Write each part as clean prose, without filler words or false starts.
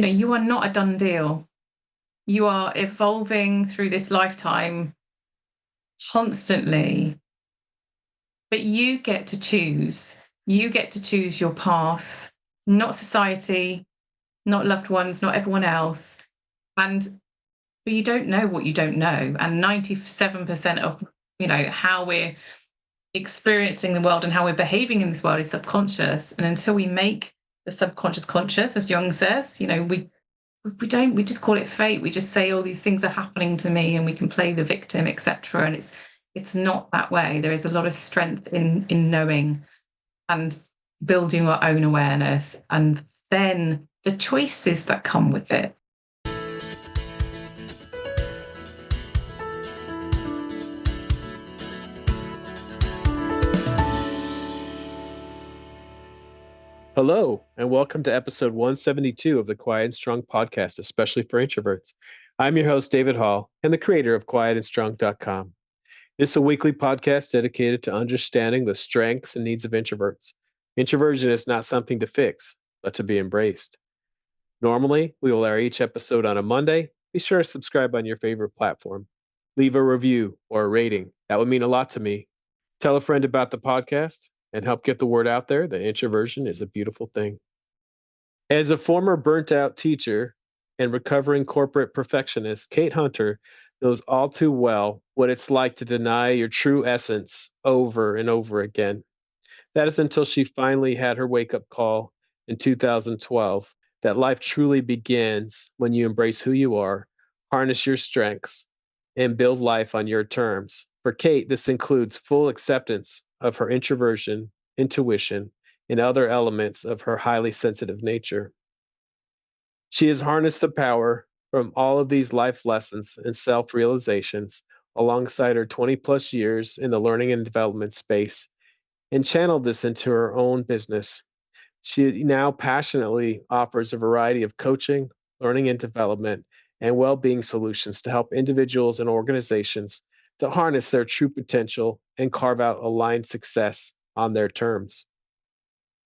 you are not a done deal. You are evolving through this lifetime constantly, but you get to choose. You get to choose your path, not society, not loved ones, not everyone else. But you don't know what you don't know. And 97% of, how we're experiencing the world and how we're behaving in this world is subconscious. And until we make the subconscious conscious, as Jung says, we just call it fate. We just say all these things are happening to me and we can play the victim, etc. And it's not that way. There is a lot of strength in knowing and building our own awareness, and then the choices that come with it. Hello, and welcome to episode 172 of the Quiet and Strong podcast, especially for introverts. I'm your host, David Hall, and the creator of quietandstrong.com. This is a weekly podcast dedicated to understanding the strengths and needs of introverts. Introversion is not something to fix, but to be embraced. Normally, we will air each episode on a Monday. Be sure to subscribe on your favorite platform. Leave a review or a rating. That would mean a lot to me. Tell a friend about the podcast and help get the word out there that introversion is a beautiful thing. As a former burnt-out teacher and recovering corporate perfectionist, Kate Hunter knows all too well what it's like to deny your true essence over and over again. That is until she finally had her wake-up call in 2012 that life truly begins when you embrace who you are, harness your strengths, and build life on your terms. For Kate, this includes full acceptance of her introversion, intuition, and other elements of her highly sensitive nature. She has harnessed the power from all of these life lessons and self-realizations alongside her 20 plus years in the learning and development space and channeled this into her own business. She now passionately offers a variety of coaching, learning and development, and well-being solutions to help individuals and organizations to harness their true potential and carve out aligned success on their terms.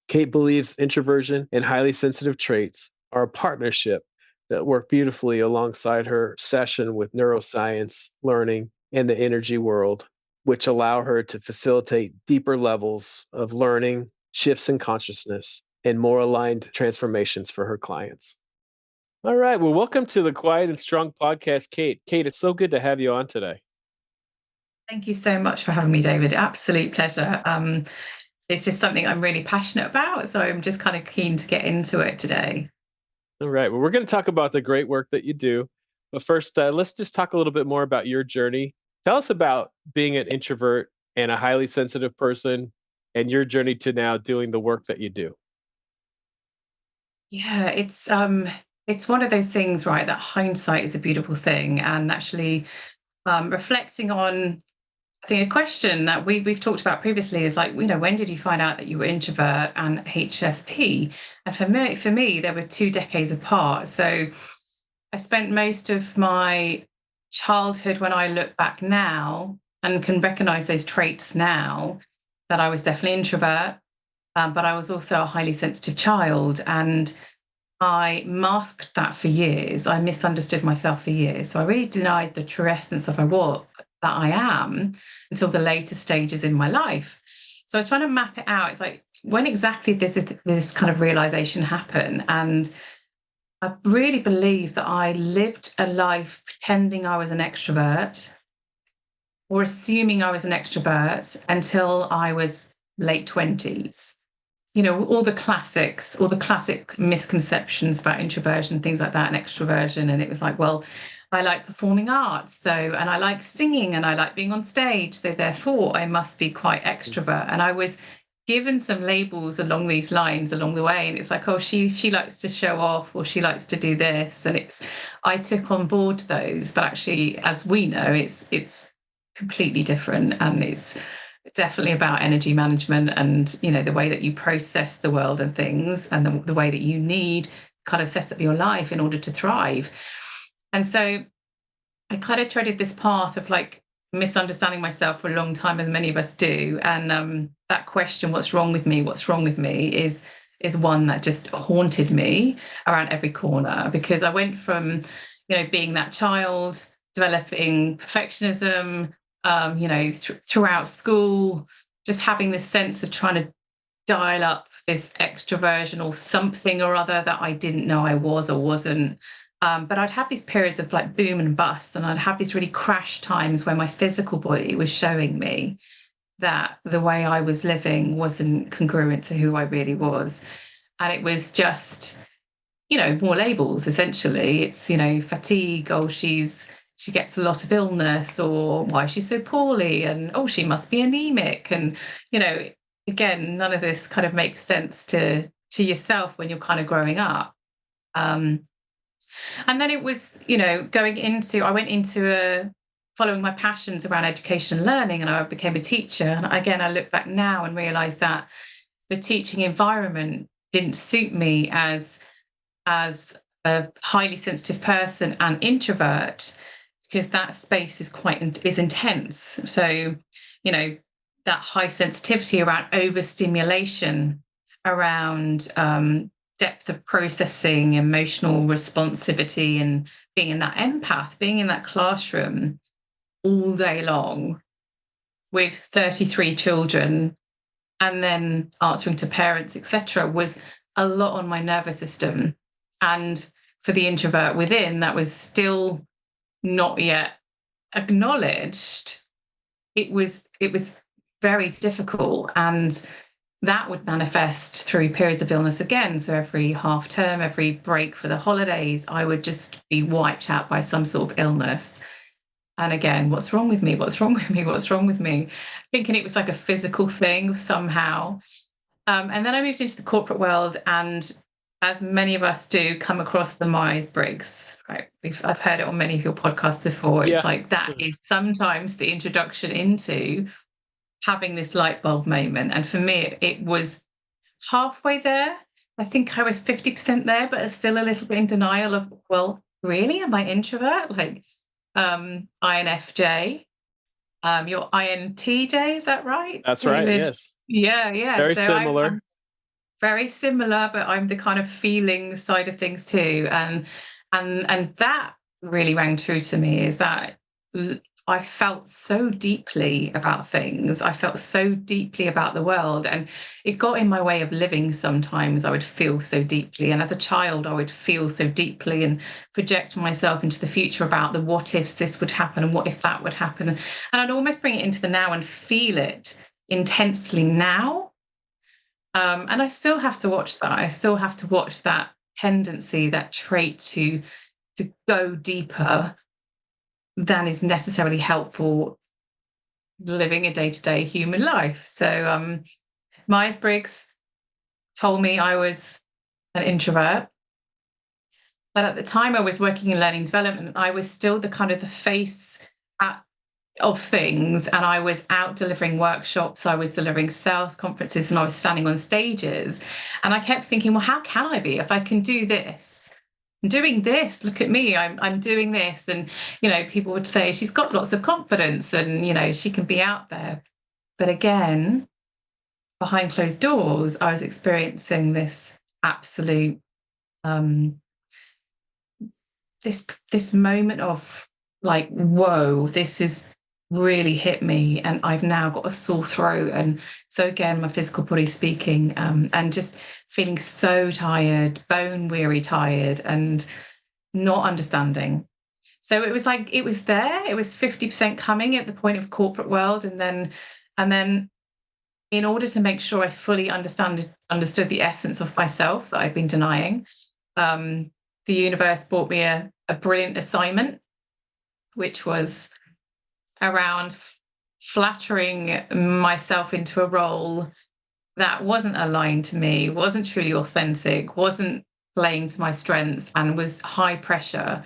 Kate believes introversion and highly sensitive traits are a partnership that work beautifully alongside her obsession with neuroscience, learning, and the energy world, which allow her to facilitate deeper levels of learning, shifts in consciousness, and more aligned transformations for her clients. All right, well, welcome to the Quiet and Strong podcast, Kate. Kate, it's so good to have you on today. Thank you so much for having me, David. Absolute pleasure. It's just something I'm really passionate about, so I'm just kind of keen to get into it today. All right, well, we're going to talk about the great work that you do. But first, let's just talk a little bit more about your journey. Tell us about being an introvert and a highly sensitive person and your journey to now doing the work that you do. Yeah, it's one of those things, right, that hindsight is a beautiful thing. And actually reflecting on, I think, a question that we've talked about previously is like, when did you find out that you were introvert and HSP? And for me, there were 2 decades apart. So I spent most of my childhood, when I look back now and can recognize those traits now, that I was definitely introvert, but I was also a highly sensitive child. And I masked that for years. I misunderstood myself for years. So I really denied the true essence of what that I am until the later stages in my life. So I was trying to map it out. It's like, when exactly did this kind of realization happen? And I really believe that I lived a life pretending I was an extrovert or assuming I was an extrovert until I was late 20s. All the classics, all the classic misconceptions about introversion, things like that, and extroversion. And it was like, well, I like performing arts, and I like singing and I like being on stage. So therefore I must be quite extrovert. And I was given some labels along these lines along the way. And it's like, oh, she likes to show off, or she likes to do this. And I took on board those, but actually, as we know, it's completely different. And it's definitely about energy management and, the way that you process the world and things, and the way that you need kind of set up your life in order to thrive. And so I kind of treaded this path of like misunderstanding myself for a long time, as many of us do. And that question, what's wrong with me? What's wrong with me? is is one that just haunted me around every corner, because I went from, being that child, developing perfectionism, throughout school, just having this sense of trying to dial up this extroversion or something or other that I didn't know I was or wasn't. But I'd have these periods of like boom and bust, and I'd have these really crash times where my physical body was showing me that the way I was living wasn't congruent to who I really was. And it was just, more labels, essentially. It's, fatigue, oh, she gets a lot of illness, or why is she so poorly? And, oh, she must be anemic. And, again, none of this kind of makes sense to yourself when you're kind of growing up. And then it was, I went into following my passions around education and learning, and I became a teacher. And again, I look back now and realize that the teaching environment didn't suit me as a highly sensitive person and introvert, because that space is intense. So, that high sensitivity around overstimulation, around depth of processing, emotional responsivity, and being that empath, being in that classroom all day long with 33 children and then answering to parents, etc., was a lot on my nervous system. And for the introvert within, that was still not yet acknowledged. It was very difficult, and that would manifest through periods of illness again. So every half term, every break for the holidays, I would just be wiped out by some sort of illness. And again, what's wrong with me? What's wrong with me? What's wrong with me? Thinking it was like a physical thing somehow. And then I moved into the corporate world, and as many of us do, come across the Myers-Briggs, right? I've heard it on many of your podcasts before. It's like that is sometimes the introduction into having this light bulb moment. And for me, it was halfway there. I think I was 50% there, but still a little bit in denial of, well, really? Am I introvert? Like INFJ. You're INTJ, is that right? That's right, yes. Yeah. Very so similar. I'm very similar, but I'm the kind of feelings side of things too. And that really rang true to me, is that I felt so deeply about things. I felt so deeply about the world, and it got in my way of living sometimes. I would feel so deeply. And as a child, I would feel so deeply and project myself into the future about the what ifs this would happen and what if that would happen. And I'd almost bring it into the now and feel it intensely now. And I still have to watch that. I still have to watch that tendency, that trait to go deeper than is necessarily helpful living a day-to-day human life. So Myers-Briggs told me I was an introvert. But at the time I was working in learning development, I was still the kind of the face of things, and I was out delivering workshops, I was delivering sales conferences, and I was standing on stages. And I kept thinking, well, how can I be if I can do this? I'm doing this, look at me, I'm doing this. And, people would say she's got lots of confidence and, she can be out there. But again, behind closed doors, I was experiencing this absolute, this moment of like, whoa, this is really hit me, and I've now got a sore throat. And so again, my physical body speaking, and just feeling so tired, bone weary tired, and not understanding. So it was like, it was there, it was 50% coming at the point of corporate world. And then in order to make sure I fully understood the essence of myself that I'd been denying, the universe brought me a brilliant assignment, which was around flattering myself into a role that wasn't aligned to me, wasn't truly authentic, wasn't playing to my strengths, and was high pressure.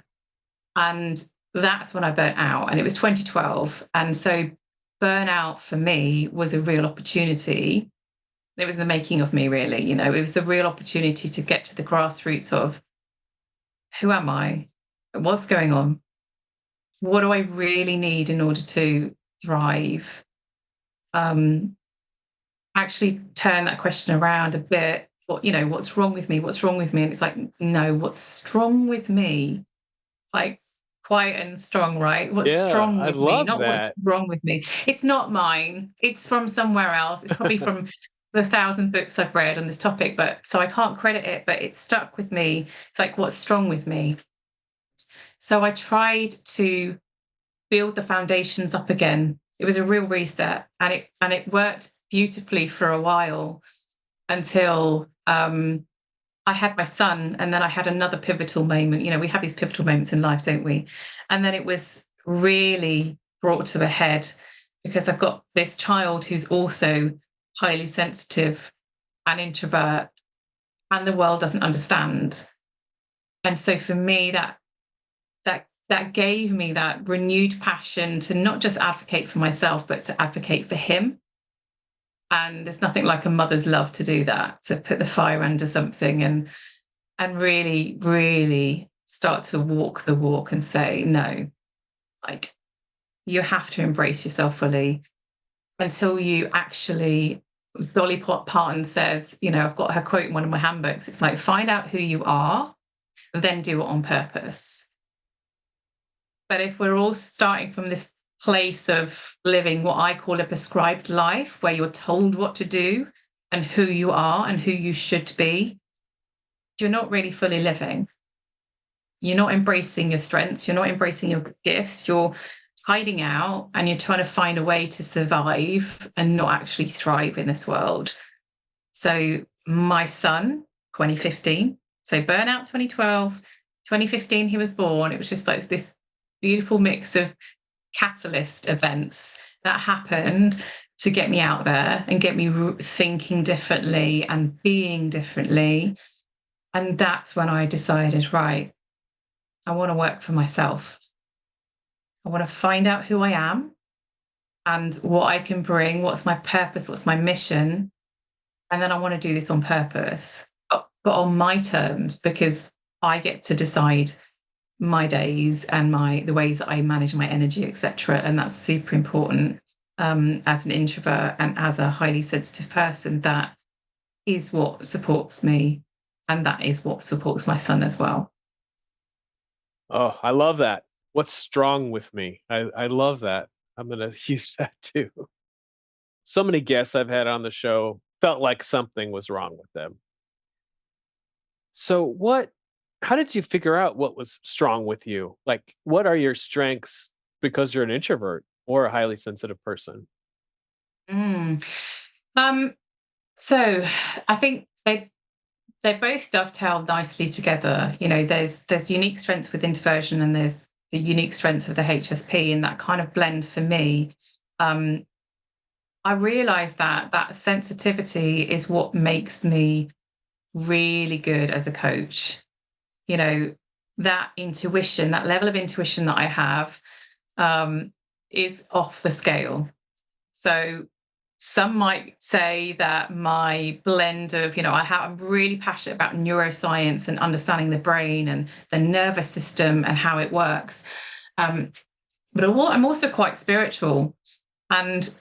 And that's when I burnt out. And it was 2012. And so burnout for me was a real opportunity. It was the making of me, really. It was the real opportunity to get to the grassroots of, who am I? What's going on? What do I really need in order to thrive? Actually turn that question around a bit what's wrong with me? What's wrong with me? And it's like, no, what's strong with me? Like quiet and strong, right? What's Yeah, strong I with me, love not what's that. wrong with me. It's not mine. It's from somewhere else. It's probably from the 1,000 books I've read on this topic, but so I can't credit it, but it stuck with me. It's like, what's strong with me? So I tried to build the foundations up again. It was a real reset, and it worked beautifully for a while until I had my son, and then I had another pivotal moment. We have these pivotal moments in life, don't we? And then it was really brought to a head because I've got this child who's also highly sensitive and introvert, and the world doesn't understand. And so for me, that gave me that renewed passion to not just advocate for myself, but to advocate for him. And there's nothing like a mother's love to do that, to put the fire under something and really, really start to walk the walk and say, no, like you have to embrace yourself fully until you actually, as Dolly Parton says, I've got her quote in one of my handbooks. It's like, find out who you are, then do it on purpose. But if we're all starting from this place of living what I call a prescribed life, where you're told what to do and who you are and who you should be, you're not really fully living. You're not embracing your strengths. You're not embracing your gifts. You're hiding out and you're trying to find a way to survive and not actually thrive in this world. So my son, 2015, so burnout 2012, 2015, he was born. It was just like this beautiful mix of catalyst events that happened to get me out there and get me thinking differently and being differently. And that's when I decided, right, I want to work for myself. I want to find out who I am and what I can bring, what's my purpose, what's my mission. And then I want to do this on purpose, but on my terms, because I get to decide my days and the ways that I manage my energy, etc. And that's super important as an introvert and as a highly sensitive person. That is what supports me, and that is what supports my son as well. Oh, I love that. What's strong with me? I love that. I'm going to use that too. So many guests I've had on the show felt like something was wrong with them. So how did you figure out what was strong with you? Like, what are your strengths because you're an introvert or a highly sensitive person? Mm. So I think they both dovetail nicely together. There's unique strengths with introversion and there's the unique strengths of the HSP, and that kind of blend for me. I realized that sensitivity is what makes me really good as a coach. That intuition, that level of intuition that I have, is off the scale. So some might say that my blend of, I'm really passionate about neuroscience and understanding the brain and the nervous system and how it works. But I'm also quite spiritual. And,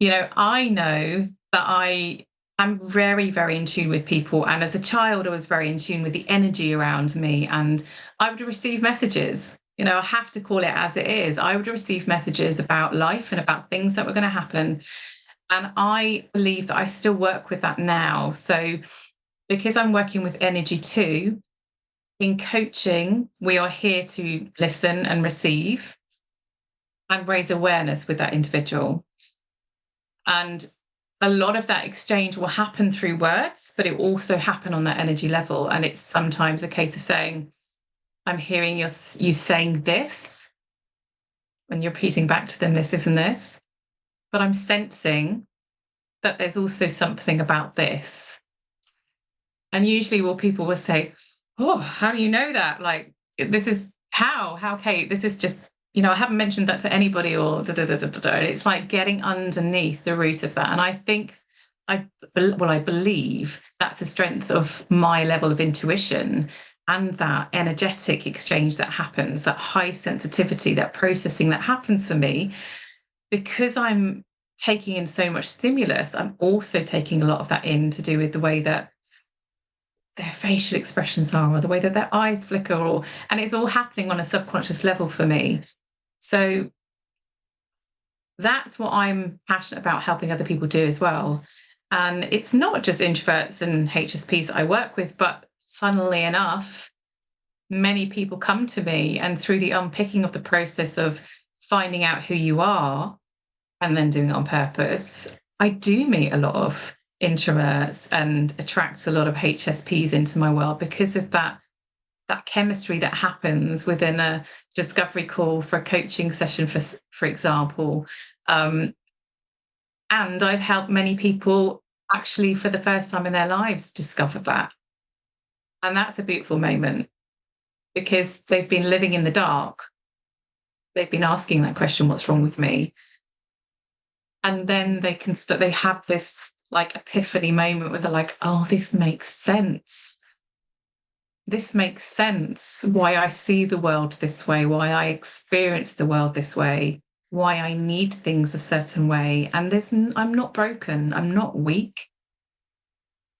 I know that I'm very, very in tune with people. And as a child, I was very in tune with the energy around me. And I would receive messages. I have to call it as it is. I would receive messages about life and about things that were going to happen. And I believe that I still work with that now. So because I'm working with energy too, in coaching, we are here to listen and receive and raise awareness with that individual. And a lot of that exchange will happen through words, but it will also happen on that energy level. And it's sometimes a case of saying, I'm hearing you saying this, and you're repeating back to them, this, and this. But I'm sensing that there's also something about this. And usually people will say, oh, how do you know that? Like, this is how, Kate, this is just, I haven't mentioned that to anybody or da, da, da, da, da, da. It's like getting underneath the root of that. And I think I believe that's a strength of my level of intuition and that energetic exchange that happens, that high sensitivity, that processing that happens for me, because I'm taking in so much stimulus. I'm also taking a lot of that in to do with the way that their facial expressions are, or the way that their eyes flicker, and it's all happening on a subconscious level for me. So that's what I'm passionate about helping other people do as well. And it's not just introverts and HSPs that I work with, but funnily enough, many people come to me, and through the unpicking of the process of finding out who you are and then doing it on purpose, I do meet a lot of introverts and attract a lot of HSPs into my world because of that chemistry that happens within a discovery call for a coaching session, for example. And I've helped many people actually for the first time in their lives discover that. And that's a beautiful moment because they've been living in the dark. They've been asking that question, what's wrong with me? And then they have this like epiphany moment where they're like, oh, this makes sense. This makes sense why I see the world this way, why I experience the world this way, why I need things a certain way. And I'm not broken. I'm not weak.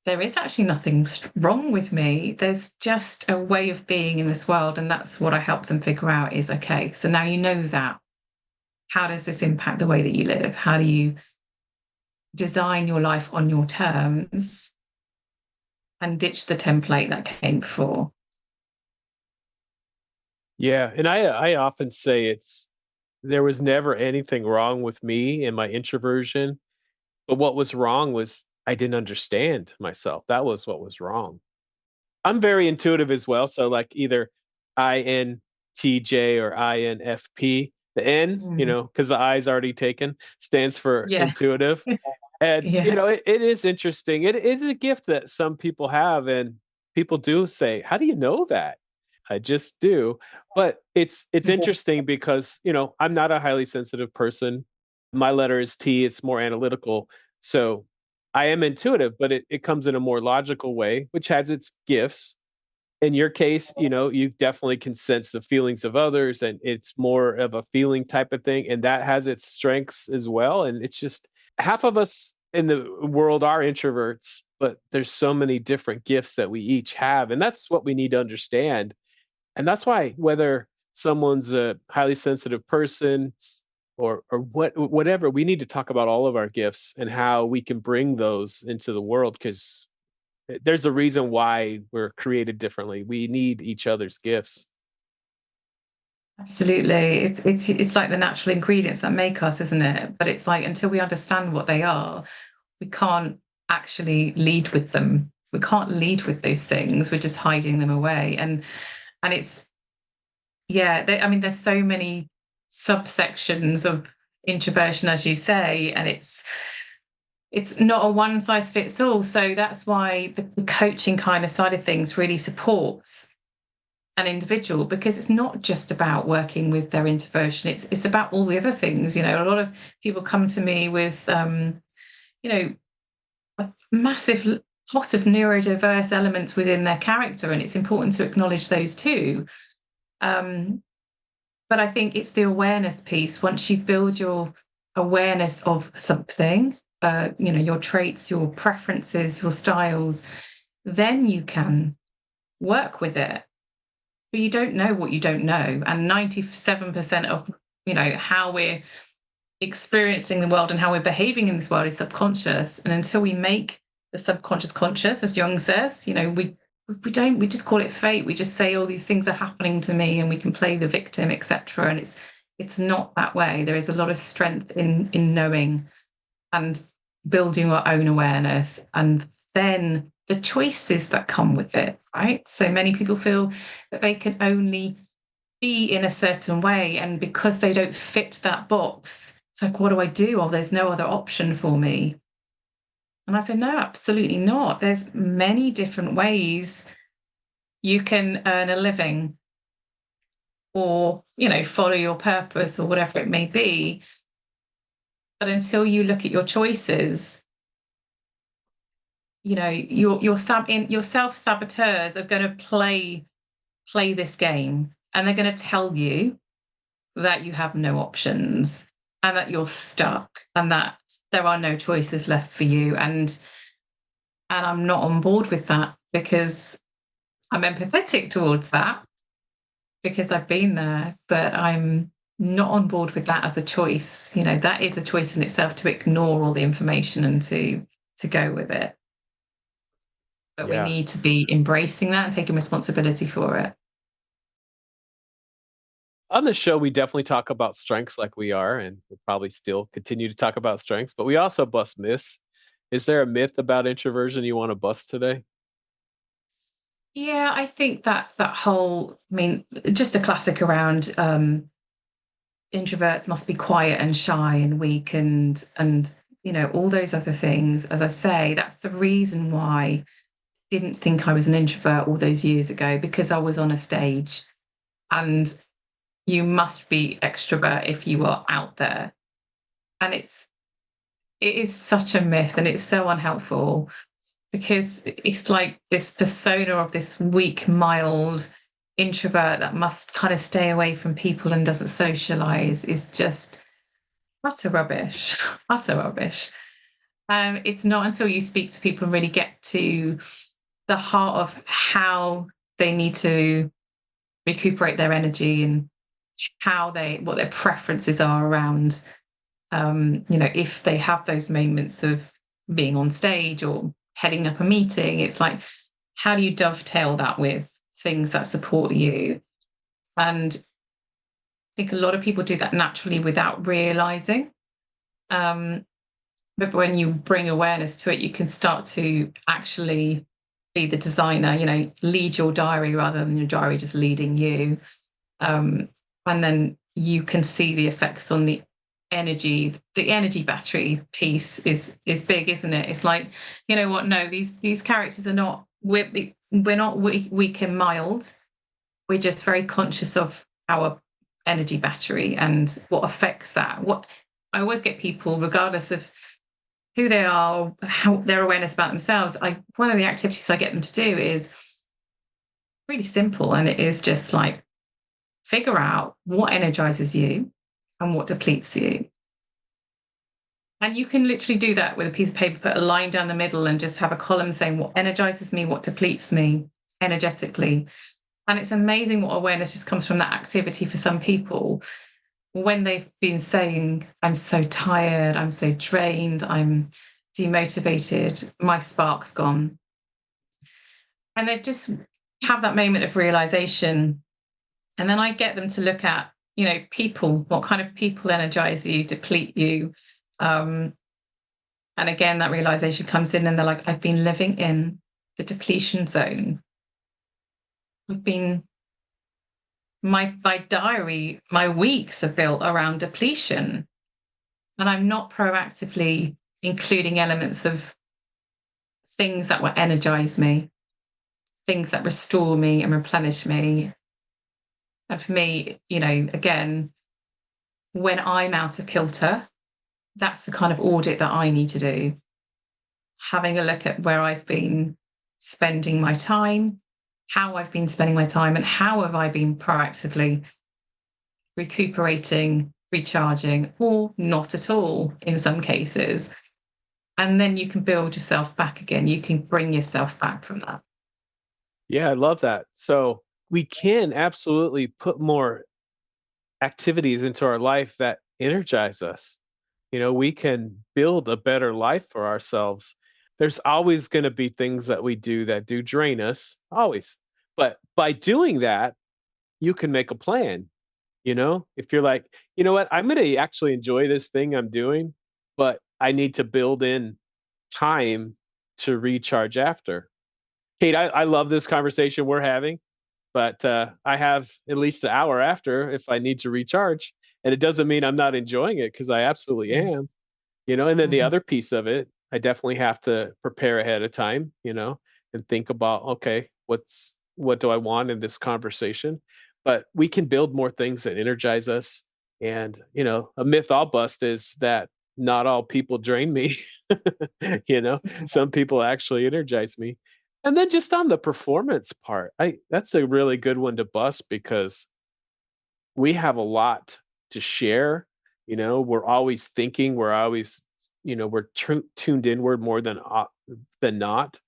There is actually nothing wrong with me. There's just a way of being in this world. And that's what I help them figure out is, okay, so now you know that. How does this impact the way that you live? How do you design your life on your terms and ditch the template that came before? Yeah. And I often say there was never anything wrong with me and my introversion, but what was wrong was I didn't understand myself. That was what was wrong. I'm very intuitive as well. So like either INTJ or INFP. The N, because the I is already taken, stands for Yeah. intuitive. And Yeah. it is interesting. It is a gift that some people have, and people do say, "How do you know that?" I just do. But it's interesting because I'm not a highly sensitive person. My letter is T. It's more analytical, so I am intuitive, but it comes in a more logical way, which has its gifts. In your case, you definitely can sense the feelings of others, and it's more of a feeling type of thing, and that has its strengths as well. And it's just half of us in the world are introverts, but there's so many different gifts that we each have, and that's what we need to understand. And that's why whether someone's a highly sensitive person or whatever, we need to talk about all of our gifts and how we can bring those into the world, because there's a reason why we're created differently. We need each other's gifts. Absolutely. It's like the natural ingredients that make us, isn't it? But it's like until we understand what they are, we can't actually lead with them. We can't lead with those things. We're just hiding them away. And it's there's so many subsections of introversion, as you say, and it's not a one size fits all. So that's why the coaching kind of side of things really supports an individual, because it's not just about working with their introversion. It's about all the other things. A lot of people come to me with a massive pot of neurodiverse elements within their character, and it's important to acknowledge those too. But I think it's the awareness piece. Once you build your awareness of something, your traits, your preferences, your styles, then you can work with it. But you don't know what you don't know. And 97% of, how we're experiencing the world and how we're behaving in this world is subconscious. And until we make the subconscious conscious, as Jung says, we just call it fate. We just say all these things are happening to me and we can play the victim, etc. And it's not that way. There is a lot of strength in knowing and building our own awareness, and then the choices that come with it, right? So many people feel that they can only be in a certain way, and because they don't fit that box, it's like, what do I do? Oh, there's no other option for me. And I say, no, absolutely not. There's many different ways you can earn a living or, follow your purpose or whatever it may be. But until you look at your choices, your self-saboteurs are going to play this game, and they're going to tell you that you have no options and that you're stuck and that there are no choices left for you. And I'm not on board with that. because I'm empathetic towards that because I've been there, but I'm not on board with that as a choice. That is a choice in itself, to ignore all the information and to go with it. But we Yeah. need to be embracing that and taking responsibility for it. On the show, we definitely talk about strengths like we are, and we'll probably still continue to talk about strengths, but we also bust myths. Is there a myth about introversion you want to bust today? Yeah, I think that whole, I mean, just the classic around introverts must be quiet and shy and weak and all those other things. As I say, that's the reason why I didn't think I was an introvert all those years ago, because I was on a stage, and you must be extrovert if you are out there. And it is such a myth, and it's so unhelpful, because it's like this persona of this weak, mild introvert that must kind of stay away from people and doesn't socialize, is just utter rubbish. Utter rubbish. It's not until you speak to people and really get to the heart of how they need to recuperate their energy, and what their preferences are around, if they have those moments of being on stage or heading up a meeting. It's like, how do you dovetail that with things that support you? And I think a lot of people do that naturally without realizing. Um, but when you bring awareness to it, you can start to actually be the designer, lead your diary rather than your diary just leading you. Um, and then you can see the effects on the energy battery piece is big, isn't it? It's like, you know what, no, these characters are not, we're not weak and mild. We're just very conscious of our energy battery and what affects that. What I always get people, regardless of who they are, how their awareness about themselves, one of the activities I get them to do is really simple, and it is just like, figure out what energizes you and what depletes you. And you can literally do that with a piece of paper, put a line down the middle and just have a column saying what energizes me, what depletes me energetically. And it's amazing what awareness just comes from that activity for some people, when they've been saying, I'm so tired, I'm so drained, I'm demotivated, my spark's gone. And they've just have that moment of realization. And then I get them to look at, people, what kind of people energize you, deplete you. Um, and again, that realization comes in, and they're like, I've been living in the depletion zone. I've been, my diary, my weeks are built around depletion. And I'm not proactively including elements of things that will energize me, things that restore me and replenish me. And for me, again, when I'm out of kilter, that's the kind of audit that I need to do. Having a look at where I've been spending my time, how I've been spending my time, and how have I been proactively recuperating, recharging, or not at all in some cases. And then you can build yourself back again. You can bring yourself back from that. Yeah, I love that. So we can absolutely put more activities into our life that energize us. We can build a better life for ourselves. There's always going to be things that we do that do drain us, always. But by doing that, you can make a plan. If you're like, you know what, I'm going to actually enjoy this thing I'm doing, but I need to build in time to recharge after. Kate, I love this conversation we're having, but I have at least an hour after if I need to recharge. And it doesn't mean I'm not enjoying it, because I absolutely Yeah. am. And then the Mhm. other piece of it, I definitely have to prepare ahead of time, and think about, okay, what do I want in this conversation? But we can build more things that energize us. And, a myth I'll bust is that not all people drain me. Some people actually energize me. And then just on the performance part, I that's a really good one to bust, because we have a lot to share. We're always thinking, we're always, we're tuned inward more than not.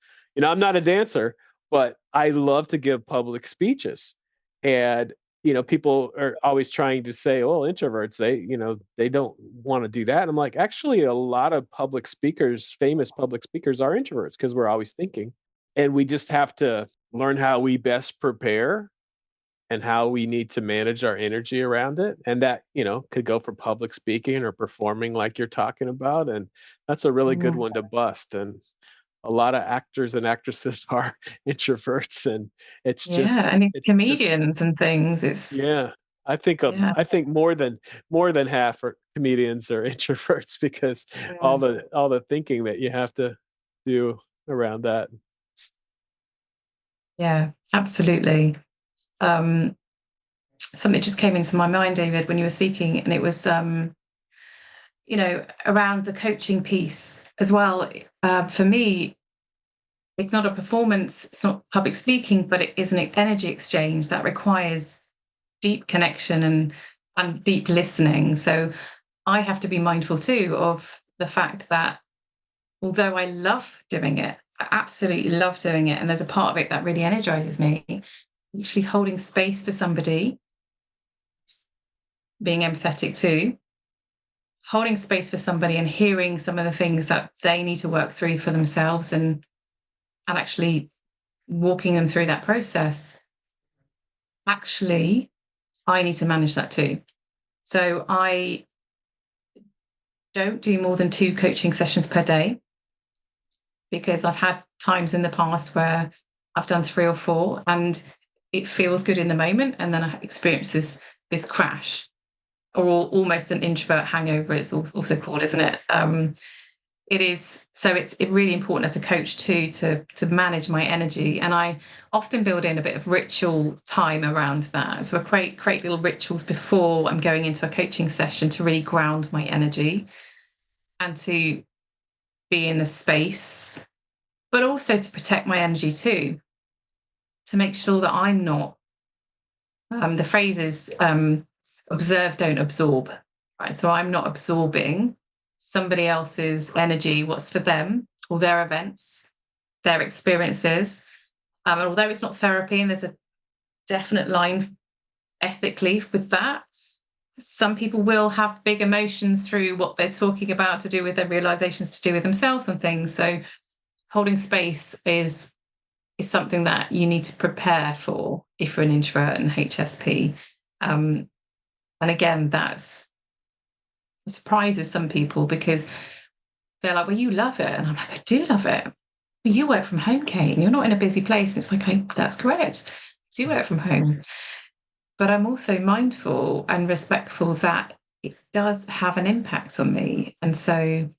I'm not a dancer, but I love to give public speeches. And people are always trying to say, "Oh, introverts, they don't want to do that." And I'm like, actually, a lot of public speakers, famous public speakers, are introverts because we're always thinking, and we just have to learn how we best prepare and how we need to manage our energy around it. And that, could go for public speaking or performing like you're talking about. And that's a really good Mm. one to bust. And a lot of actors and actresses are introverts, and it's just Yeah, and it's just comedians and things. It's yeah. yeah. I think more than half are comedians are introverts because Mm. all the thinking that you have to do around that. Yeah, absolutely. Um, Something just came into my mind, David, when you were speaking, and it was around the coaching piece as well. For me, it's not a performance, it's not public speaking, but it is an energy exchange that requires deep connection and deep listening. So I have to be mindful too of the fact that although I love doing it, I absolutely love doing it, and there's a part of it that really energizes me, actually holding space for somebody, being empathetic too, holding space for somebody and hearing some of the things that they need to work through for themselves, and actually walking them through that process. Actually, I need to manage that too. So I don't do more than 2 coaching sessions per day, because I've had times in the past where I've done 3 or 4 and it feels good in the moment, and then I experience this crash, or almost an introvert hangover, it's also called, isn't it? It is. So it's really important as a coach too to manage my energy, and I often build in a bit of ritual time around that. So I create little rituals before I'm going into a coaching session to really ground my energy and to be in the space, but also to protect my energy too, to make sure that I'm not. The phrase is observe, don't absorb. Right. So I'm not absorbing somebody else's energy, what's for them, or their events, their experiences. And although it's not therapy, and there's a definite line ethically with that, some people will have big emotions through what they're talking about to do with their realizations, to do with themselves and things. So holding space is something that you need to prepare for if you're an introvert and HSP. And again, that's surprises some people because they're like, well, you love it. And I'm like, I do love it. Well, you work from home, Kate, and you're not in a busy place. And it's like, that's correct. I do work from home. But I'm also mindful and respectful that it does have an impact on me. And so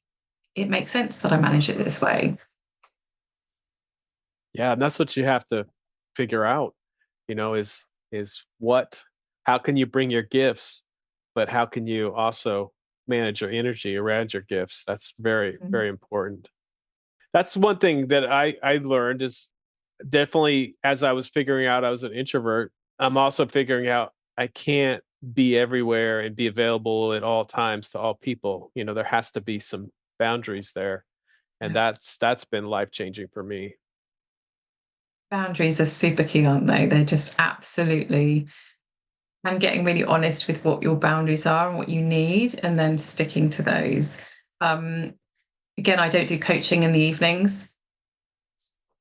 it makes sense that I manage it this way. Yeah, and that's what you have to figure out, is how can you bring your gifts, but how can you also manage your energy around your gifts? That's very, Mhm. very important. That's one thing that I learned is definitely as I was figuring out I was an introvert, I'm also figuring out I can't be everywhere and be available at all times to all people. There has to be some boundaries there. And Yeah. that's been life-changing for me. Boundaries are super key, aren't they? They're just absolutely, and getting really honest with what your boundaries are and what you need, and then sticking to those. Um, Again, I don't do coaching in the evenings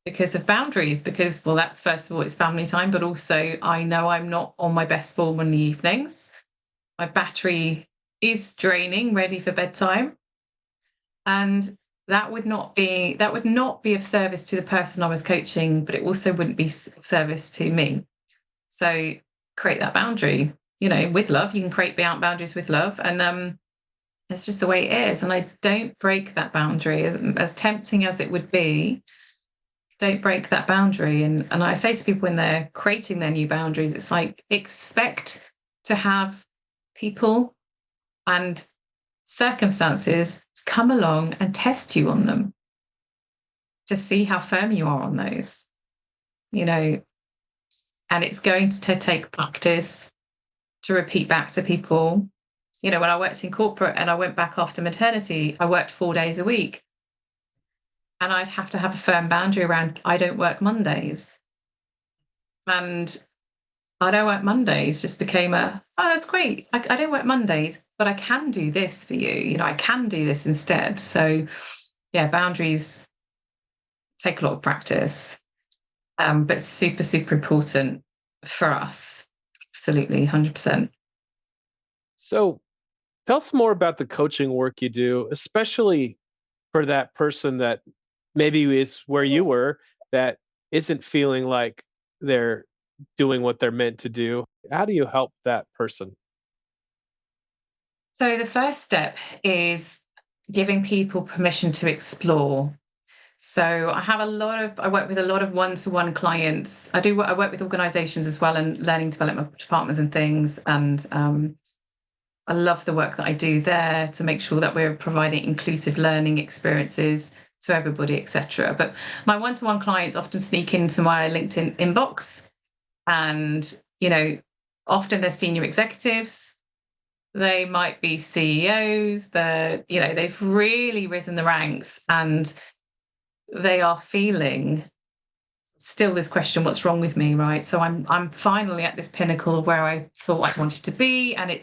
because of boundaries, because, well, that's first of all, it's family time, but also I know I'm not on my best form in the evenings. My battery is draining, ready for bedtime. And that would not be of service to the person I was coaching, but it also wouldn't be of service to me. So create that boundary, with love. You can create boundaries with love. And it's just the way it is. And I don't break that boundary, as tempting as it would be. Don't break that boundary. And I say to people when they're creating their new boundaries, it's like, expect to have people and circumstances to come along and test you on them, to see how firm you are on those, you know, and it's going to take practice to repeat back to people. When I worked in corporate and I went back after maternity, I worked 4 days a week. And I'd have to have a firm boundary around, I don't work Mondays. And I don't work Mondays just became oh, that's great. I don't work Mondays, but I can do this for you. I can do this instead. So yeah, boundaries take a lot of practice, but super, super important for us. Absolutely, 100%. So tell us more about the coaching work you do, especially for that person that maybe is where you were, that isn't feeling like they're doing what they're meant to do. How do you help that person? So the first step is giving people permission to explore. So I work with a lot of one-to-one clients. I work with organizations as well and learning development departments and things. And I love the work that I do there to make sure that we're providing inclusive learning experiences to everybody, etc. But my one-to-one clients often sneak into my LinkedIn inbox, and often they're senior executives. They might be CEOs. They've really risen the ranks, and they are feeling still this question, what's wrong with me, right? So I'm finally at this pinnacle of where I thought I wanted to be, and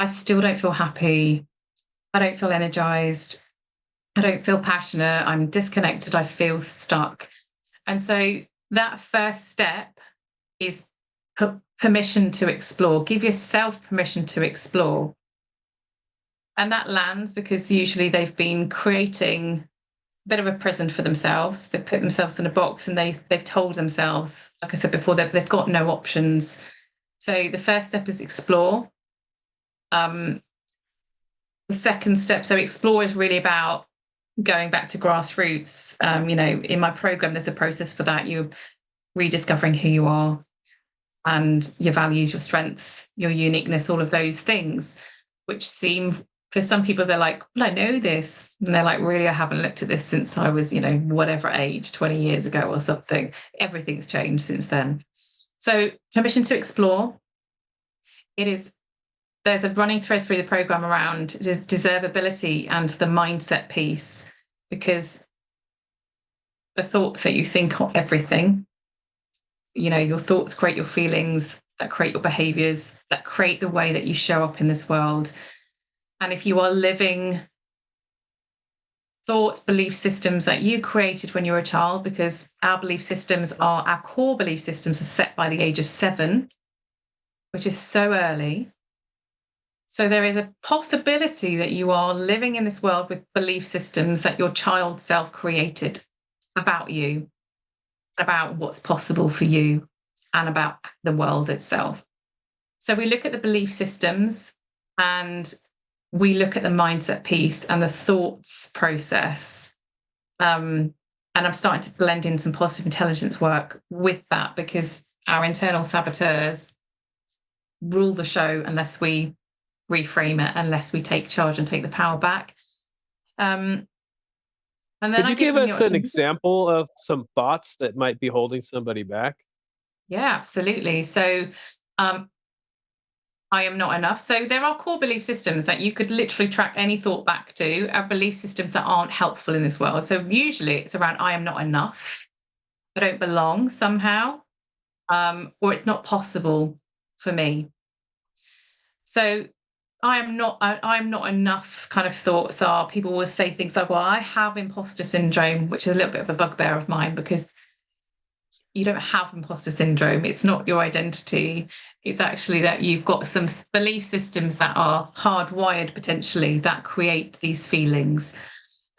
I still don't feel happy. I don't feel energized. I don't feel passionate. I'm disconnected. I feel stuck. And so that first step is permission to explore. Give yourself permission to explore. And that lands because usually they've been creating a bit of a prison for themselves. They've put themselves in a box, and they've told themselves, like I said before, that they've got no options. So the first step is explore. The second step, so explore is really about going back to grassroots. In my program, there's a process for that. You're rediscovering who you are and your values, your strengths, your uniqueness, all of those things, which seem, for some people, they're like, well, I know this. And they're like, really, I haven't looked at this since I was, whatever age, 20 years ago or something. Everything's changed since then. So permission to explore. There's a running thread through the program around deservability and the mindset piece, because the thoughts that you think are everything. Your thoughts create your feelings, that create your behaviors, that create the way that you show up in this world. And if you are living thoughts, belief systems that you created when you were a child, because our core belief systems are set by the age of 7, which is so early. So there is a possibility that you are living in this world with belief systems that your child self created about you, about what's possible for you, and about the world itself. So we look at the belief systems, and we look at the mindset piece and the thoughts process. And I'm starting to blend in some positive intelligence work with that, because our internal saboteurs rule the show unless we reframe it, unless we take charge and take the power back. And then Could you give us an example of some thoughts that might be holding somebody back? Yeah, absolutely. So I am not enough. So there are core belief systems that you could literally track any thought back to, are belief systems that aren't helpful in this world. So usually it's around, I am not enough, I don't belong somehow, or it's not possible for me. So I'm not enough kind of thoughts are, people will say things like, well, I have imposter syndrome, which is a little bit of a bugbear of mine, because you don't have imposter syndrome. It's not your identity. It's actually that you've got some belief systems that are hardwired potentially that create these feelings.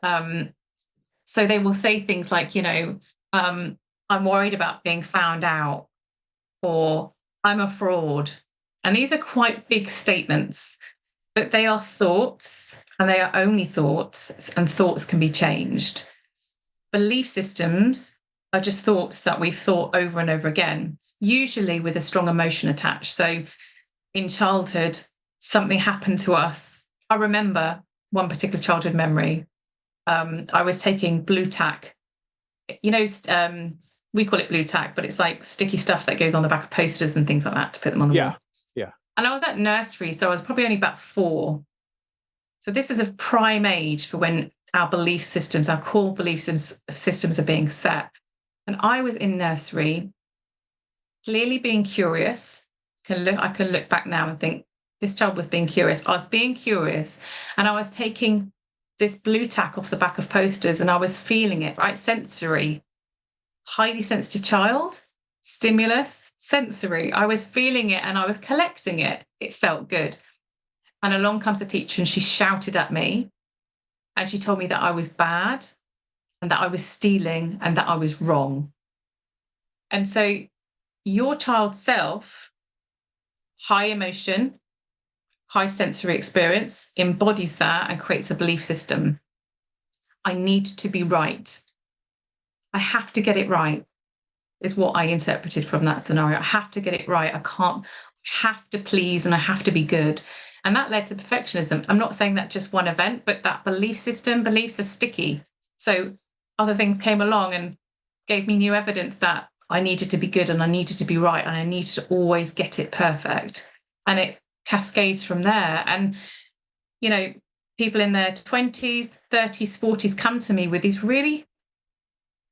So they will say things like, I'm worried about being found out, or I'm a fraud. And these are quite big statements, but they are thoughts, and they are only thoughts, and thoughts can be changed. Belief systems are just thoughts that we've thought over and over again, usually with a strong emotion attached. So in childhood, something happened to us. I remember one particular childhood memory. I was taking blue tack. We call it blue tack, but it's like sticky stuff that goes on the back of posters and things like that to put them on the wall. Yeah. And I was at nursery, so I was probably only about 4. So this is a prime age for when our belief systems, our core belief systems are being set. And I was in nursery, clearly being curious. I can look back now and think this child was being curious. I was being curious, and I was taking this blue tack off the back of posters, and I was feeling it, right? Sensory, highly sensitive child, stimulus, sensory. I was feeling it and I was collecting it. It felt good. And along comes a teacher and she shouted at me and she told me that I was bad and that I was stealing and that I was wrong. And so your child's self, high emotion, high sensory experience, embodies that and creates a belief system. I need to be right. I have to get it right, is what I interpreted from that scenario. I have to get it right. I have to please and I have to be good. And that led to perfectionism. I'm not saying that just one event, but that belief system, beliefs are sticky. So other things came along and gave me new evidence that I needed to be good and I needed to be right and I needed to always get it perfect. And it cascades from there. And, you know, people in their 20s, 30s, 40s come to me with these really,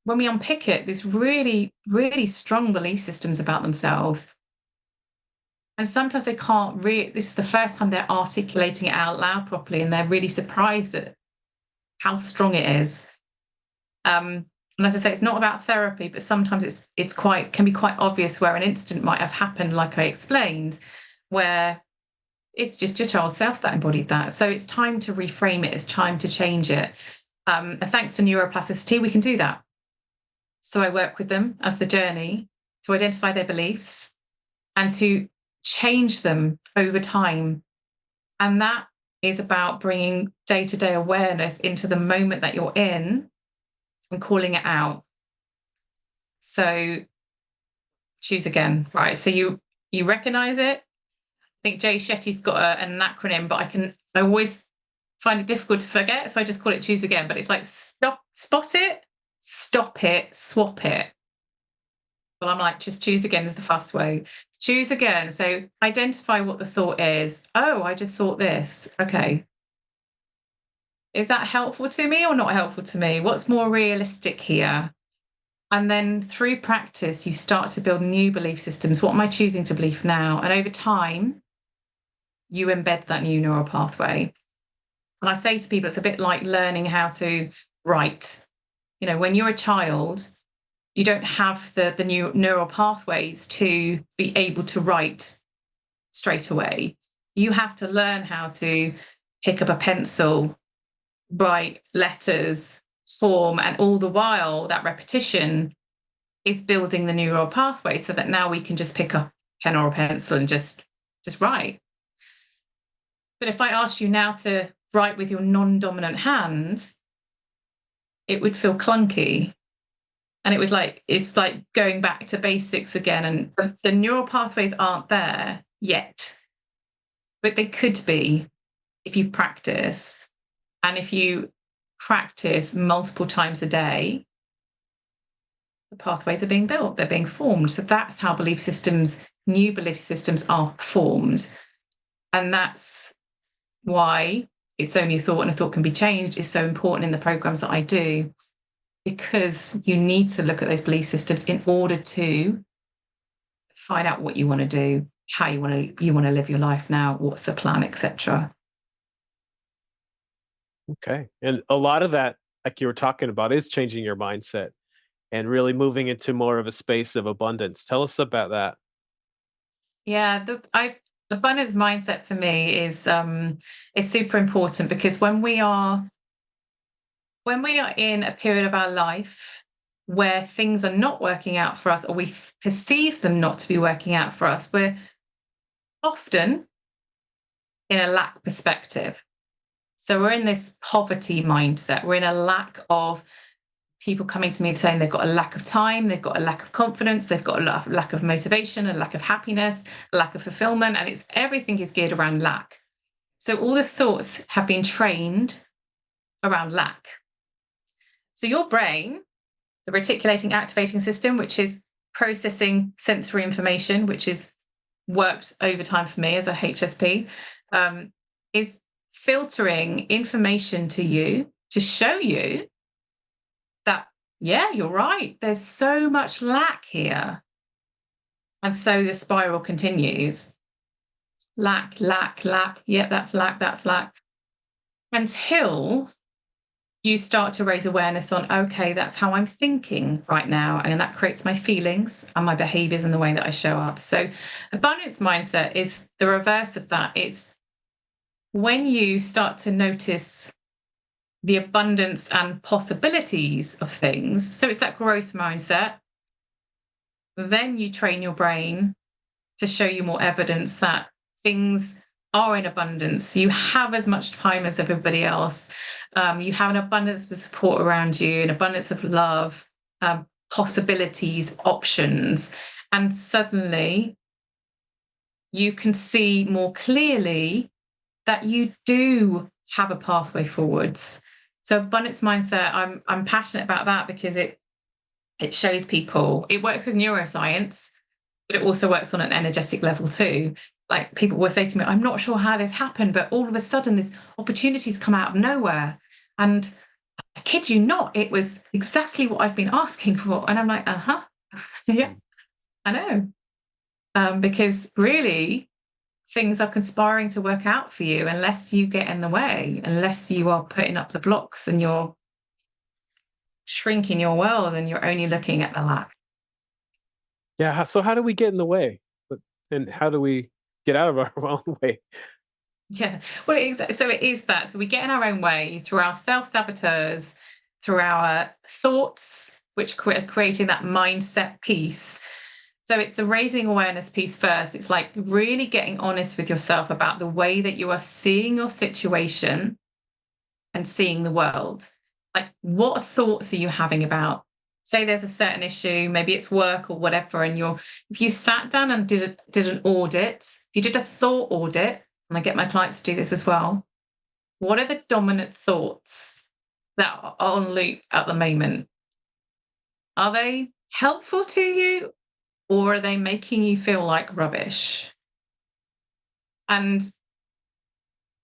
when we unpick it, these really, really strong belief systems about themselves. And sometimes they can't this is the first time they're articulating it out loud properly, and they're really surprised at how strong it is. And as I say, it's not about therapy, but sometimes can be quite obvious where an incident might have happened, like I explained, where it's just your child's self that embodied that. So it's time to reframe it. It's time to change it. And thanks to neuroplasticity, we can do that. So I work with them as the journey to identify their beliefs and to change them over time. And that is about bringing day-to-day awareness into the moment that you're in and calling it out. So choose again, right? So you recognize it. I think Jay Shetty's got an acronym, but I always find it difficult to forget. So I just call it choose again, but it's like spot it, stop it, swap it. Well, I'm like, just choose again is the fast way. Choose again. So identify what the thought is. Oh, I just thought this. Okay. Is that helpful to me or not helpful to me? What's more realistic here? And then through practice, you start to build new belief systems. What am I choosing to believe now? And over time, you embed that new neural pathway. And I say to people, it's a bit like learning how to write. You know, when you're a child, you don't have the new neural pathways to be able to write straight away. You have to learn how to pick up a pencil, write letters, form, and all the while that repetition is building the neural pathway so that now we can just pick up a pen or a pencil and just write. But if I asked you now to write with your non-dominant hand, it would feel clunky. And it's like going back to basics again. And the neural pathways aren't there yet, but they could be if you practice. And if you practice multiple times a day, the pathways are being built, they're being formed. So that's how new belief systems are formed. And that's why It's Only a Thought and a Thought Can Be Changed is so important in the programs that I do, because you need to look at those belief systems in order to find out what you want to do, how you want to live your life now, what's the plan, etc. Okay. And a lot of that, like you were talking about, is changing your mindset and really moving into more of a space of abundance. Tell us about that. Yeah, the abundance mindset for me is super important, because when we are in a period of our life where things are not working out for us, or we perceive them not to be working out for us, we're often in a lack perspective. So we're in this poverty mindset. We're in a lack of people coming to me saying they've got a lack of time, they've got a lack of confidence, they've got a lack of motivation, a lack of happiness, a lack of fulfillment, and everything is geared around lack. So all the thoughts have been trained around lack. So your brain, the reticulating activating system, which is processing sensory information, which is worked overtime for me as a HSP, is filtering information to you to show you that, yeah, you're right, there's so much lack here. And so the spiral continues. Lack, lack, lack. Yep, that's lack. Until you start to raise awareness on, okay, that's how I'm thinking right now. And that creates my feelings and my behaviors and the way that I show up. So abundance mindset is the reverse of that. It's when you start to notice the abundance and possibilities of things. So it's that growth mindset. Then you train your brain to show you more evidence that things are in abundance. You have as much time as everybody else. You have an abundance of support around you, an abundance of love, possibilities, options. And suddenly you can see more clearly that you do have a pathway forwards. So abundance mindset, I'm passionate about that because it shows people, it works with neuroscience, but it also works on an energetic level too. Like people will say to me, I'm not sure how this happened, but all of a sudden this opportunities come out of nowhere. And I kid you not, it was exactly what I've been asking for. And I'm like, yeah, I know. Because really things are conspiring to work out for you unless you get in the way, unless you are putting up the blocks and you're shrinking your world and you're only looking at the lack. Yeah. So how do we get in the way? And how do we get out of our own way? Yeah, well, so it is that. So we get in our own way through our self-saboteurs, through our thoughts, which are creating that mindset piece. So it's the raising awareness piece first. It's like really getting honest with yourself about the way that you are seeing your situation and seeing the world. Like, what thoughts are you having about? Say there's a certain issue, maybe it's work or whatever, and if you sat down and did an audit, if you did a thought audit, and I get my clients to do this as well, what are the dominant thoughts that are on loop at the moment? Are they helpful to you, or are they making you feel like rubbish? And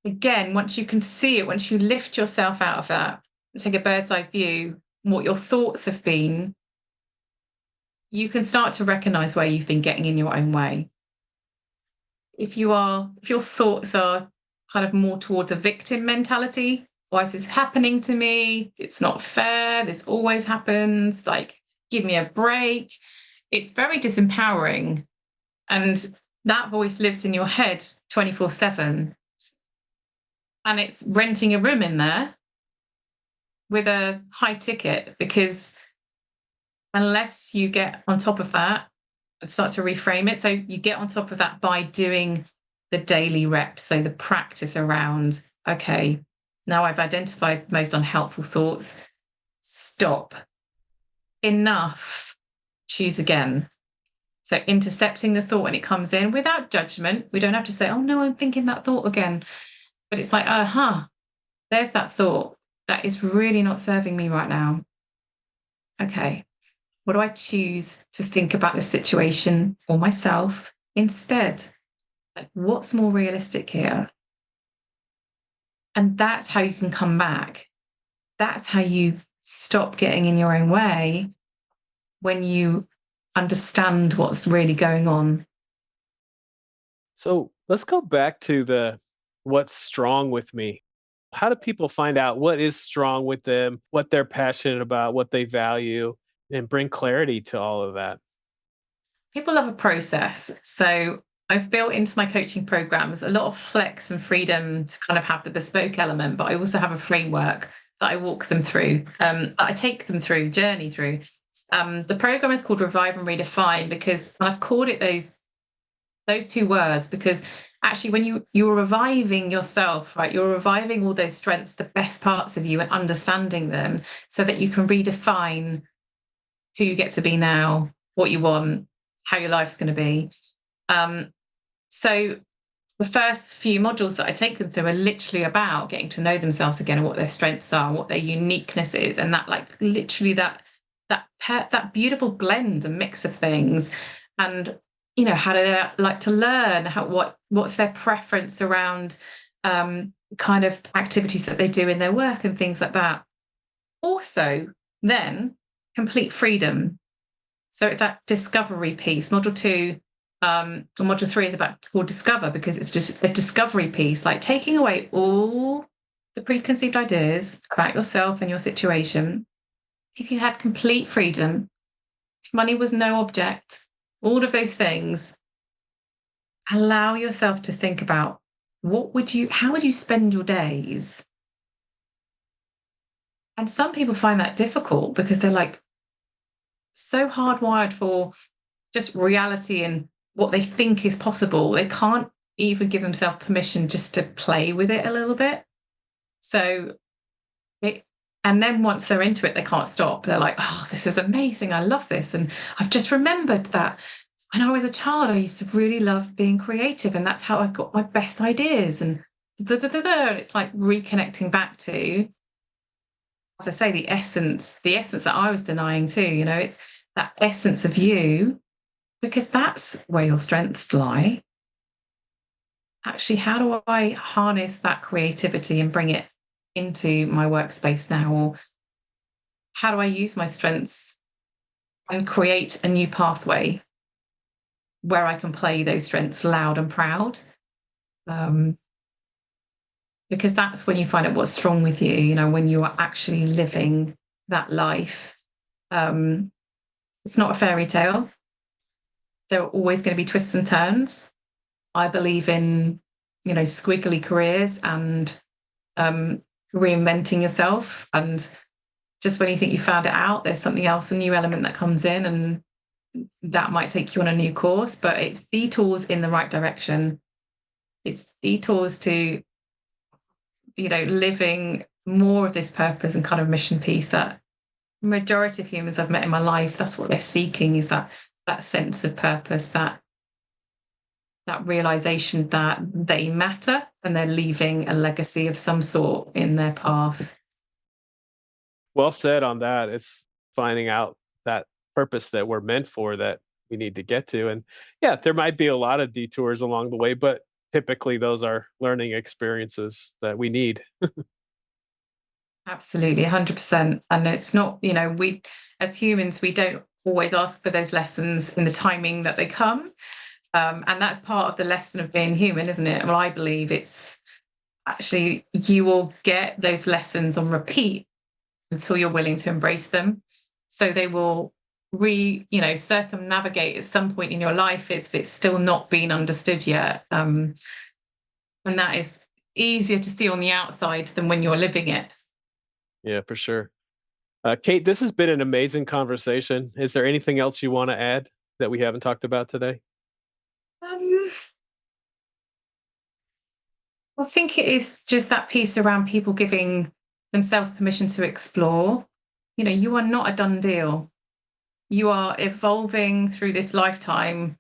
again, once you can see it, once you lift yourself out of that, take a bird's eye view, what your thoughts have been, you can start to recognize where you've been getting in your own way. If your thoughts are kind of more towards a victim mentality, why is this happening to me? It's not fair. This always happens. Like, give me a break. It's very disempowering. And that voice lives in your head 24/7. And it's renting a room in there with a high ticket, because unless you get on top of that and start to reframe it, so you get on top of that by doing the daily reps, so the practice around, okay, now I've identified the most unhelpful thoughts, stop, enough, choose again. So intercepting the thought when it comes in without judgment. We don't have to say, oh no, I'm thinking that thought again. But it's like, there's that thought that is really not serving me right now. Okay, what do I choose to think about the situation or myself instead? Like, what's more realistic here? And that's how you can come back. That's how you stop getting in your own way, when you understand what's really going on. So let's go back to what's strong with me. How do people find out what is strong with them, what they're passionate about, what they value, and bring clarity to all of that? People love a process. So I've built into my coaching programs a lot of flex and freedom to kind of have the bespoke element, but I also have a framework that I walk them through, that I take them through, journey through. The program is called Revive and Redefine, because, and I've called it those two words, because actually when you're reviving yourself, right, you're reviving all those strengths, the best parts of you, and understanding them so that you can redefine who you get to be now, what you want, how your life's going to be. So the first few modules that I take them through are literally about getting to know themselves again, and what their strengths are, and what their uniqueness is, and that, like, literally that beautiful blend and mix of things. And how do they like to learn, what's their preference around kind of activities that they do in their work and things like that. Also, then complete freedom. So it's that discovery piece. Module 2 Module 3 is about called Discover, because it's just a discovery piece, like taking away all the preconceived ideas about yourself and your situation. If you had complete freedom, if money was no object, all of those things, allow yourself to think about how would you spend your days? And some people find that difficult because they're like so hardwired for just reality and what they think is possible. They can't even give themselves permission just to play with it a little bit. So and then once they're into it, they can't stop. They're like, oh, this is amazing. I love this. And I've just remembered that when I was a child, I used to really love being creative. And that's how I got my best ideas. And it's like reconnecting back to, as I say, the essence that I was denying too. It's that essence of you, because that's where your strengths lie. Actually, how do I harness that creativity and bring it into my workspace now? Or how do I use my strengths and create a new pathway where I can play those strengths loud and proud? Because that's when you find out what's strong with you, when you are actually living that life. It's not a fairy tale. There are always going to be twists and turns. I believe in, squiggly careers and reinventing yourself. And just when you think you found it out, there's something else, a new element that comes in, and that might take you on a new course. But it's detours in the right direction. It's detours to, living more of this purpose and kind of mission piece that majority of humans I've met in my life, that's what they're seeking, is that sense of purpose, that realization that they matter and they're leaving a legacy of some sort in their path. Well said on that. It's finding out that purpose that we're meant for, that we need to get to. And yeah, there might be a lot of detours along the way, but typically those are learning experiences that we need. Absolutely, 100%. And it's not, we as humans, we don't always ask for those lessons in the timing that they come. And that's part of the lesson of being human, isn't it? Well, I believe it's actually, you will get those lessons on repeat until you're willing to embrace them. So they will circumnavigate at some point in your life if it's still not been understood yet. And that is easier to see on the outside than when you're living it. Yeah, for sure. Kate, this has been an amazing conversation. Is there anything else you want to add that we haven't talked about today? I think it is just that piece around people giving themselves permission to explore. You are not a done deal. You are evolving through this lifetime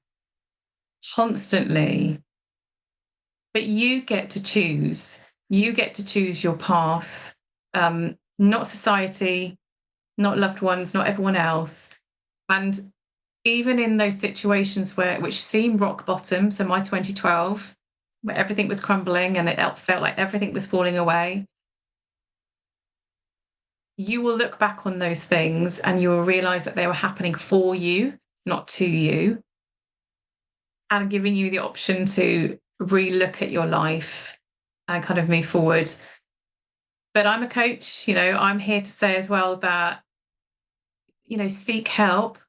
constantly, but you get to choose. You get to choose your path, not society, not loved ones, not everyone else. And even in those situations which seem rock bottom, so my 2012, where everything was crumbling and it felt like everything was falling away, you will look back on those things and you will realize that they were happening for you, not to you, and giving you the option to re-look at your life and kind of move forward. But I'm a coach, I'm here to say as well that, seek help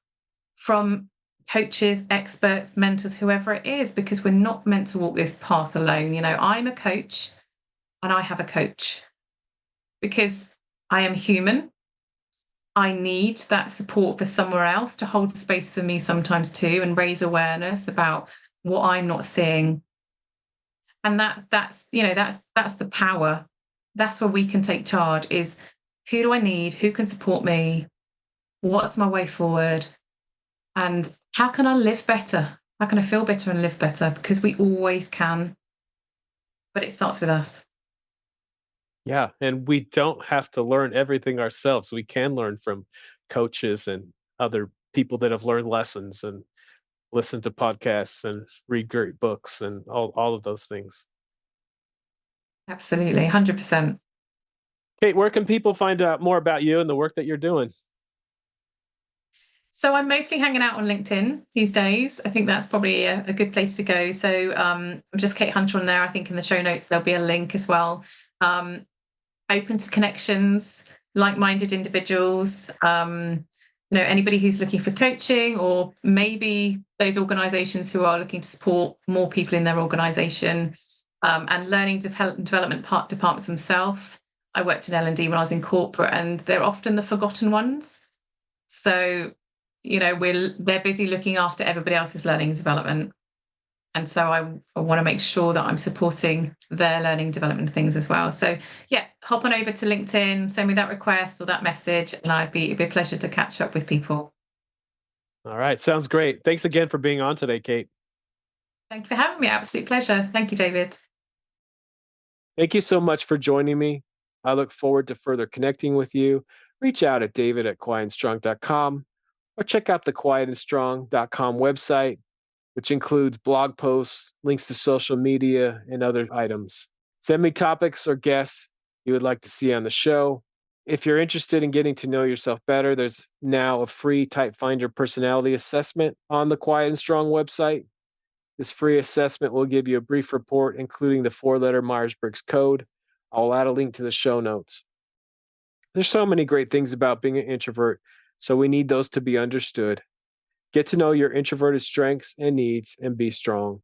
from coaches, experts, mentors, whoever it is, because we're not meant to walk this path alone. I'm a coach and I have a coach because I am human. I need that support for somewhere else to hold space for me sometimes too, and raise awareness about what I'm not seeing. And that's the power. That's where we can take charge, is who do I need? Who can support me? What's my way forward? And how can I live better? How can I feel better and live better? Because we always can. But it starts with us. Yeah, and we don't have to learn everything ourselves. We can learn from coaches and other people that have learned lessons, and listen to podcasts and read great books and all of those things. Absolutely, 100%. Kate, where can people find out more about you and the work that you're doing? So I'm mostly hanging out on LinkedIn these days. I think that's probably a good place to go. So I'm just Kate Hunter on there. I think in the show notes there'll be a link as well. Open to connections, like-minded individuals. Anybody who's looking for coaching, or maybe those organisations who are looking to support more people in their organisation, and learning development departments themselves. I worked in L&D when I was in corporate, and they're often the forgotten ones. So, they're busy looking after everybody else's learning and development. And so I want to make sure that I'm supporting their learning development things as well. So yeah, hop on over to LinkedIn, send me that request or that message, and it'd be a pleasure to catch up with people. All right. Sounds great. Thanks again for being on today, Kate. Thank you for having me. Absolute pleasure. Thank you, David. Thank you so much for joining me. I look forward to further connecting with you. Reach out at david@quietandstrong.com or check out the quietandstrong.com website, which includes blog posts, links to social media, and other items. Send me topics or guests you would like to see on the show. If you're interested in getting to know yourself better, there's now a free Type Finder personality assessment on the Quiet and Strong website. This free assessment will give you a brief report, including the 4-letter Myers-Briggs code. I'll add a link to the show notes. There's so many great things about being an introvert, so we need those to be understood. Get to know your introverted strengths and needs and be strong.